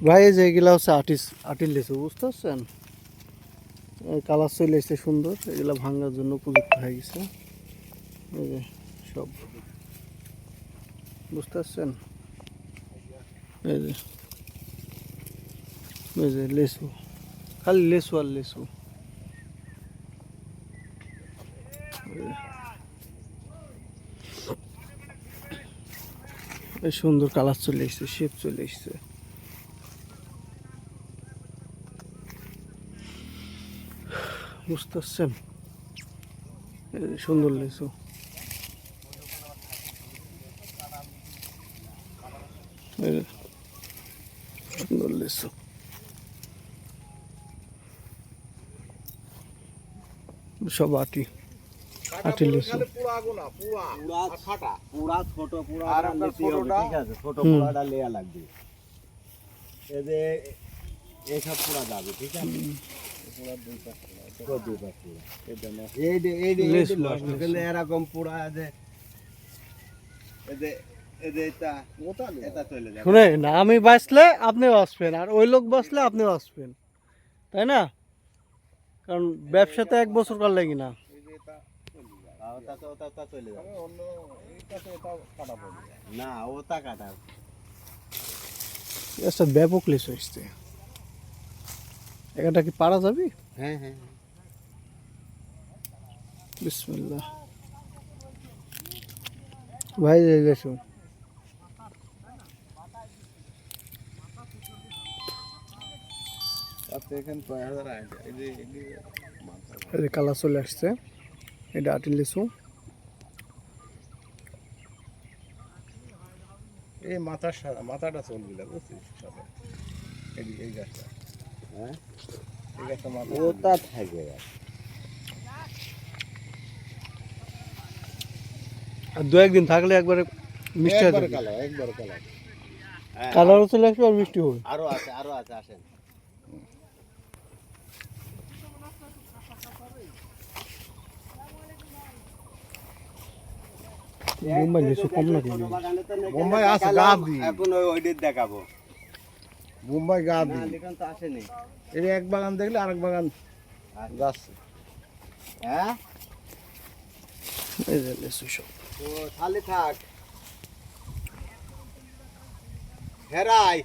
ভাই এই যে এগুলা হচ্ছে আটির লিচু, বুঝতে পারছেন? কালার চলে এসেছে সুন্দর, এগুলা ভাঙার জন্য উপযুক্ত হয়ে গেছে। এই যে সব, বুঝতে পারছেন? এই যে লিচু, খালি লিচু আর লিচু। এই সুন্দর কালার চলে এসেছে, শেপ চলে এসেছে। বুঝতে পারছেন? এই যে সুন্দর লিচু, এই যে সুন্দর লিচু, সব আটি লিচু। এরকম পুরা শুনে না, আমি বাঁচলে আপনি বাঁচবেন, আর ওই লোক বাঁচলে আপনি বাঁচবেন, তাই না? কারণ ব্যবসাতে 1 বছর কার লাগি না। না ওটা কাটা একটা ব্যাপক লিচু এসছে। এটা কি পারা যাবে? হ্যাঁ হ্যাঁ বিসমিল্লাহ। ভাই এই লিচু, এই যে কালার চলে আসছে, এটা আটির লিচু। এই মাথাটা চলবিলা বুঝছিস সাদা এই গাছটা হ্যাঁ এই গাছটা মাথা ওটা থাকে আর 2-1 দিন থাকলে একবারে মিষ্টি হয়ে যাবে। একবার কালার কালারও চলে আসবে আর মিষ্টি হবে। আরো আছে আসেন মুম্বাই লিচু কম না কিন্তু। মুম্বাই আছে গাবি এখন ওইটা দেখাবো মুম্বাই গাবি না লিখন তো আসেনি এর এক বাগান দেখলে আরেক বাগান গাছ হ্যাঁ এই যে লিচু সব তো খালি থাক হেরাই